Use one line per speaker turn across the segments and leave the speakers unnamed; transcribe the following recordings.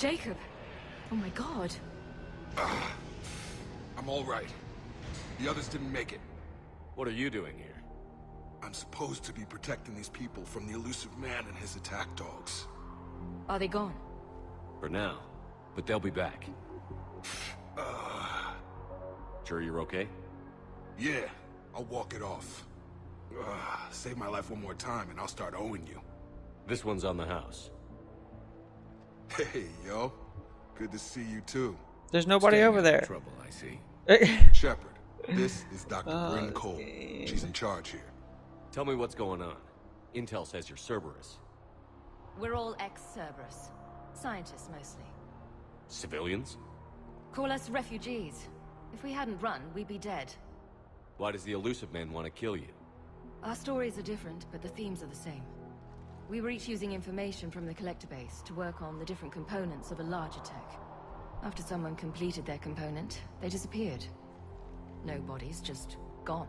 Jacob! Oh my god.
I'm all right. The others didn't make it.
What are you doing here?
I'm supposed to be protecting these people from the elusive man and his attack dogs.
Are they gone?
For now. But they'll be back. Sure you're okay?
Yeah, I'll walk it off. Save my life one more time and I'll start owing you.
This one's on the house.
Hey, yo. Good to see you too.
There's nobody over there.
Trouble, I see.
Shepard, this is Dr. Bryn Cole. She's in charge here.
Tell me what's going on. Intel says you're Cerberus.
We're all ex-Cerberus. Scientists, mostly.
Civilians?
Call us refugees. If we hadn't run, we'd be dead.
Why does the elusive man want to kill you?
Our stories are different, but the themes are the same. We were each using information from the collector base to work on the different components of a larger tech. After someone completed their component, they disappeared. No bodies, just gone.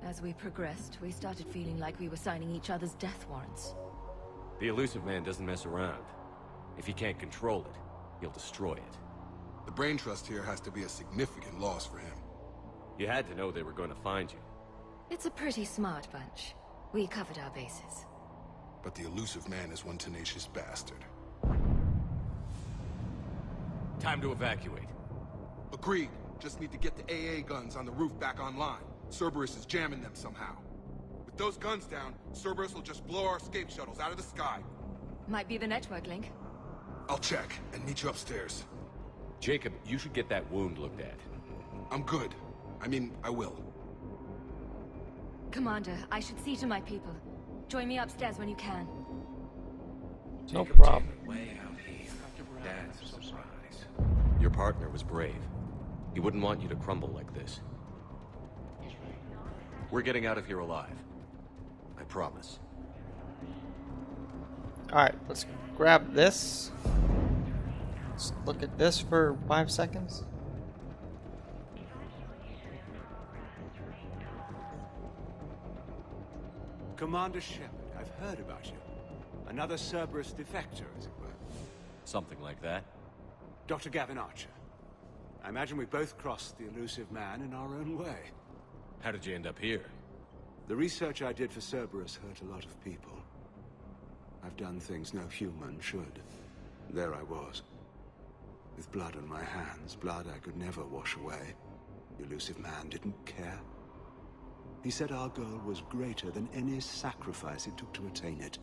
As we progressed, we started feeling like we were signing each other's death warrants.
The elusive man doesn't mess around. If he can't control it, he'll destroy it.
The brain trust here has to be a significant loss for him.
You had to know they were going to find you.
It's a pretty smart bunch. We covered our bases.
But the elusive man is one tenacious bastard.
Time to evacuate.
Agreed. Just need to get the AA guns on the roof back online. Cerberus is jamming them somehow. With those guns down, Cerberus will just blow our escape shuttles out of the sky.
Might be the network link.
I'll check and meet you upstairs.
Jacob, you should get that wound looked at.
I'm good. I mean, I will.
Commander, I should see to my people. Join me upstairs when you can.
No problem.
Way out here. That's a surprise. Your partner was brave. He wouldn't want you to crumble like this. We're getting out of here alive. I promise.
Alright, let's grab this. Let's look at this for 5 seconds.
Commander Shepard, I've heard about you. Another Cerberus defector, as it were.
Something like that.
Dr. Gavin Archer. I imagine we both crossed the elusive man in our own way.
How did you end up here?
The research I did for Cerberus hurt a lot of people. I've done things no human should. There I was. With blood on my hands, blood I could never wash away. The elusive man didn't care. He said our goal was greater than any sacrifice it took to attain it.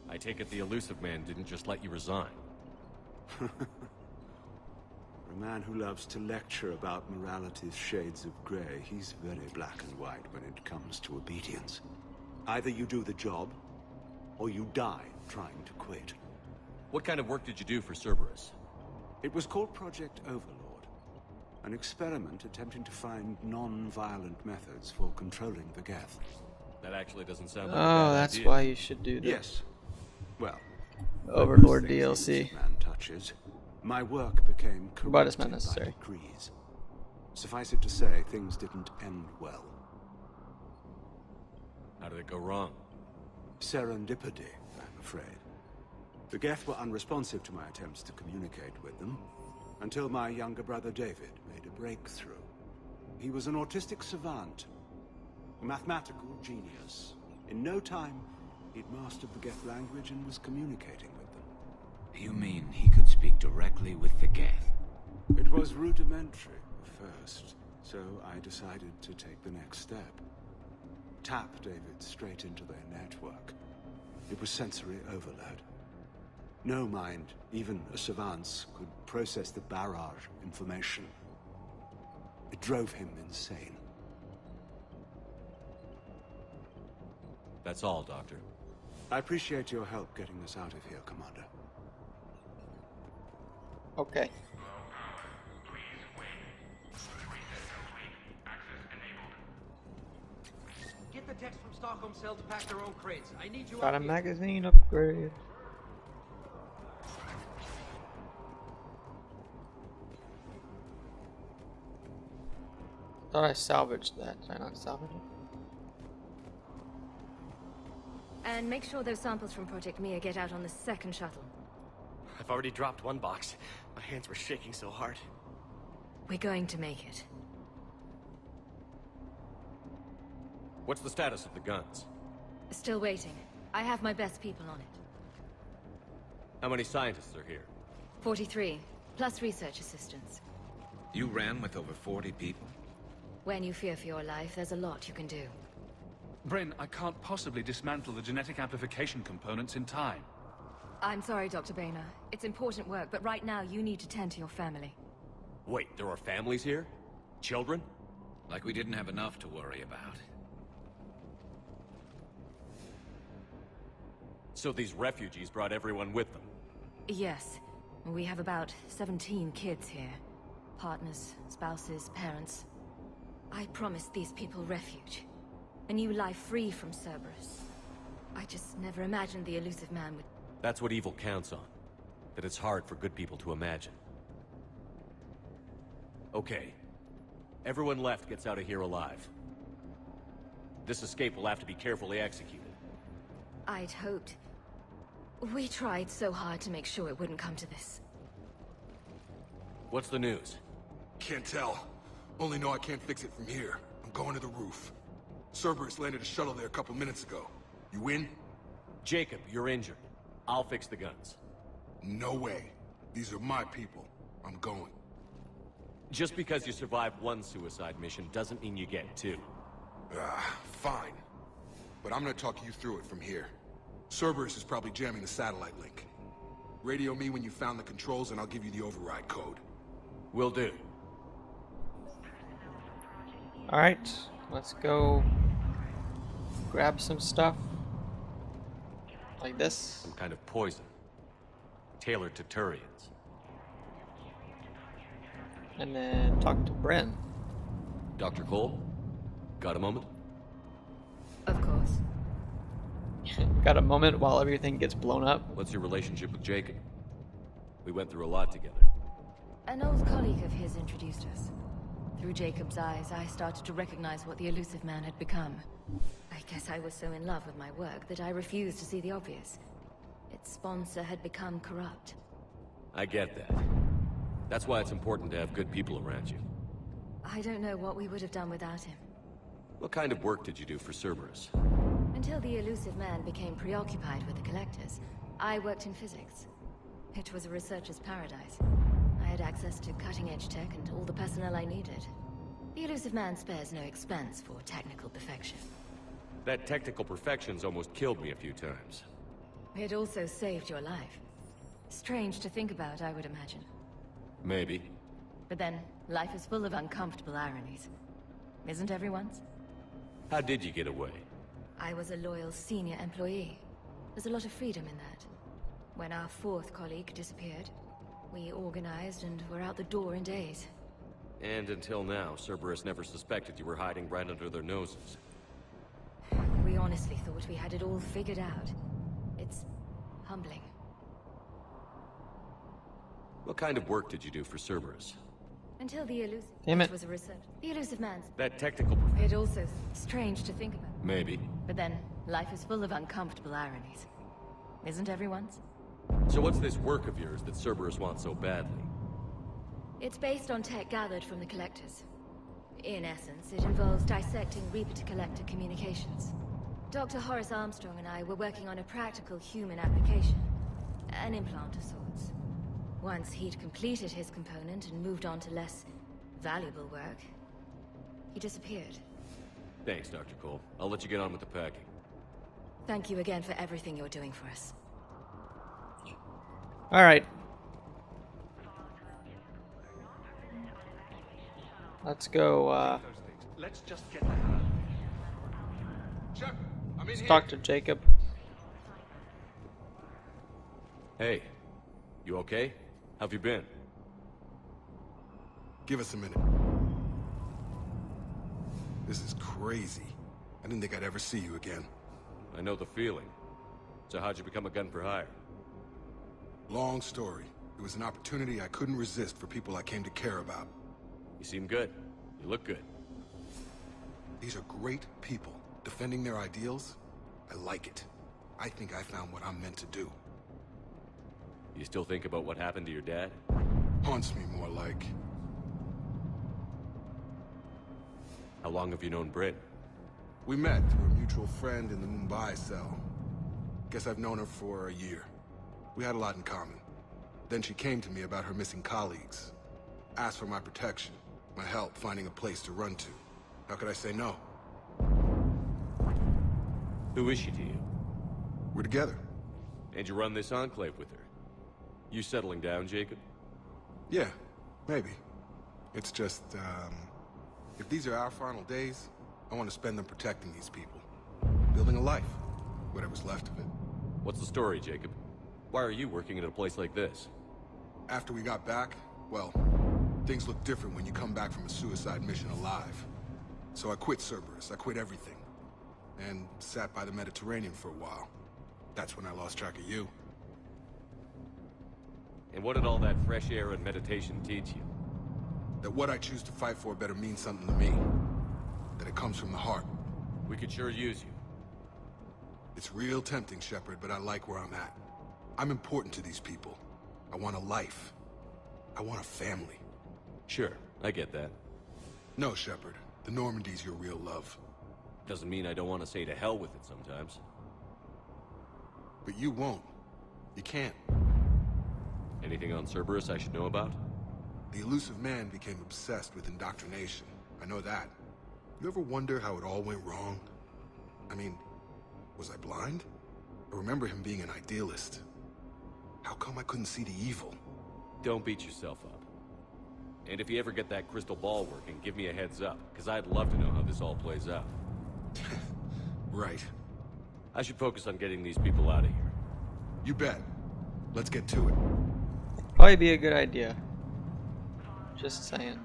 I take it the elusive man didn't just let you resign.
For a man who loves to lecture about morality's shades of grey, he's very black and white when it comes to obedience. Either you do the job, or you die trying to quit.
What kind of work did you do for Cerberus?
It was called Project Overlord, an experiment attempting to find non-violent methods for controlling the Geth.
That actually doesn't sound like a
Oh,
bad
that's
idea.
why you should do this.
Yes. Well,
Overlord
things the
DLC.
elusive man touches. My work became
But it's not
corrupted by
necessary.
decrees. Suffice it to say, things didn't end well.
How did it go wrong?
Serendipity, I'm afraid. The Geth were unresponsive to my attempts to communicate with them, until my younger brother David made a breakthrough. He was an autistic savant, a mathematical genius. In no time, he'd mastered the Geth language and was communicating with them.
You mean he could speak directly with the Geth?
It was rudimentary at first, so I decided to take the next step. Tap David straight into their network. It was sensory overload. No mind, even a savant's, could process the barrage of information. It drove him insane.
That's all, Doctor.
I appreciate your help getting us out of here, Commander.
Okay.
Get the techs from Stockholm Cell to pack their own crates. I need you
Got a
up here.
magazine upgrade. Thought I salvaged that. Did I not salvage it?
And make sure those samples from Project Mia get out on the second shuttle.
I've already dropped one box. My hands were shaking so hard.
We're going to make it.
What's the status of the guns?
Still waiting. I have my best people on it.
How many scientists are here?
43, plus research assistants.
You ran with over 40 people?
When you fear for your life, there's a lot you can do.
Bryn, I can't possibly dismantle the genetic amplification components in time.
I'm sorry, Dr. Boehner. It's important work, but right now you need to tend to your family.
Wait, there are families here? Children?
Like we didn't have enough to worry about.
So these refugees brought everyone with them?
Yes. We have about 17 kids here. Partners, spouses, parents. I promised these people refuge. A new life free from Cerberus. I just never imagined the elusive man would...
That's what evil counts on. That it's hard for good people to imagine. Okay. Everyone left gets out of here alive. This escape will have to be carefully executed.
I'd hoped. We tried so hard to make sure it wouldn't come to this.
What's the news?
Can't tell. Only know I can't fix it from here. I'm going to the roof. Cerberus landed a shuttle there a couple minutes ago. You in?
Jacob, you're injured. I'll fix the guns.
No way. These are my people. I'm going.
Just because you survived one suicide mission doesn't mean you get two.
Fine. But I'm gonna talk you through it from here. Cerberus is probably jamming the satellite link. Radio me when you found the controls and I'll give you the override code.
Will do.
Alright, let's go grab some stuff. Like this.
Some kind of poison. Tailored to Turians.
And then talk to Bryn.
Dr. Cole? Got a moment?
Of course.
Got a moment while everything gets blown up.
What's your relationship with Jacob? We went through a lot together.
An old colleague of his introduced us. Through Jacob's eyes, I started to recognize what the elusive man had become. I guess I was so in love with my work that I refused to see the obvious. Its sponsor had become corrupt.
I get that. That's why it's important to have good people around you.
I don't know what we would have done without him.
What kind of work did you do for Cerberus?
Until the elusive man became preoccupied with the Collectors, I worked in physics. It was a researcher's paradise. I had access to cutting-edge tech and all the personnel I needed. The elusive man spares no expense for technical perfection.
That technical perfection's almost killed me a few times.
It also saved your life. Strange to think about, I would imagine.
Maybe.
But then, life is full of uncomfortable ironies. Isn't everyone's?
How did you get away?
I was a loyal senior employee. There's a lot of freedom in that. When our fourth colleague disappeared, we organized and were out the door in days.
And until now, Cerberus never suspected you were hiding right under their noses.
We honestly thought we had it all figured out. It's humbling.
What kind of work did you do for Cerberus?
Until the elusive...
Damn it.
was a research. The elusive man's...
That technical...
It also strange to think about.
Maybe.
But then, life is full of uncomfortable ironies. Isn't everyone's?
So what's this work of yours that Cerberus wants so badly?
It's based on tech gathered from the Collectors. In essence, it involves dissecting Reaper-to-Collector communications. Dr. Horace Armstrong and I were working on a practical human application. An implant of sorts. Once he'd completed his component and moved on to less valuable work, he disappeared.
Thanks, Dr. Cole. I'll let you get on with the packing.
Thank you again for everything you're doing for us.
Alright. Let's go,
Let's just get that.
Shepard, I'm in
let's
here.
talk to Jacob.
Hey, you okay? How've you been?
Give us a minute. This is crazy. I didn't think I'd ever see you again.
I know the feeling. So how'd you become a gun for hire?
Long story. It was an opportunity I couldn't resist for people I came to care about.
You seem good. You look good.
These are great people. Defending their ideals, I like it. I think I found what I'm meant to do.
You still think about what happened to your dad?
Haunts me more like.
How long have you known Britt?
We met through a mutual friend in the Mumbai cell. Guess I've known her for a year. We had a lot in common. Then she came to me about her missing colleagues. Asked for my protection, my help finding a place to run to. How could I say no?
Who is she to you?
We're together.
And you run this enclave with her? You settling down, Jacob?
Yeah, maybe. It's just, if these are our final days, I want to spend them protecting these people. Building a life. Whatever's left of it.
What's the story, Jacob? Why are you working at a place like this?
After we got back, well, things look different when you come back from a suicide mission alive. So I quit Cerberus, I quit everything. And sat by the Mediterranean for a while. That's when I lost track of you.
And what did all that fresh air and meditation teach you?
That what I choose to fight for better mean something to me. That it comes from the heart.
We could sure use you.
It's real tempting, Shepard, but I like where I'm at. I'm important to these people. I want a life. I want a family.
Sure, I get that.
No, Shepard. The Normandy's your real love.
Doesn't mean I don't want to say to hell with it sometimes.
But you won't. You can't.
Anything on Cerberus I should know about?
The elusive man became obsessed with indoctrination. I know that. You ever wonder how it all went wrong? I mean, was I blind? I remember him being an idealist. How come I couldn't see the evil?
Don't beat yourself up. And if you ever get that crystal ball working, give me a heads up, because I'd love to know how this all plays out.
Right.
I should focus on getting these people out of here.
You bet. Let's get to it.
Probably be a good idea. Just saying.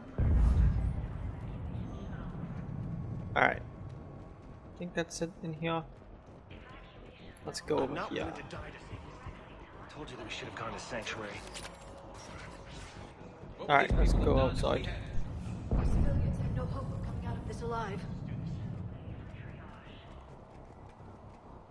Alright. I think that's it in here. Let's go over here.
I told you that we should have gone to Sanctuary.
Alright, let's go outside.
Civilians have no hope of coming out of this alive.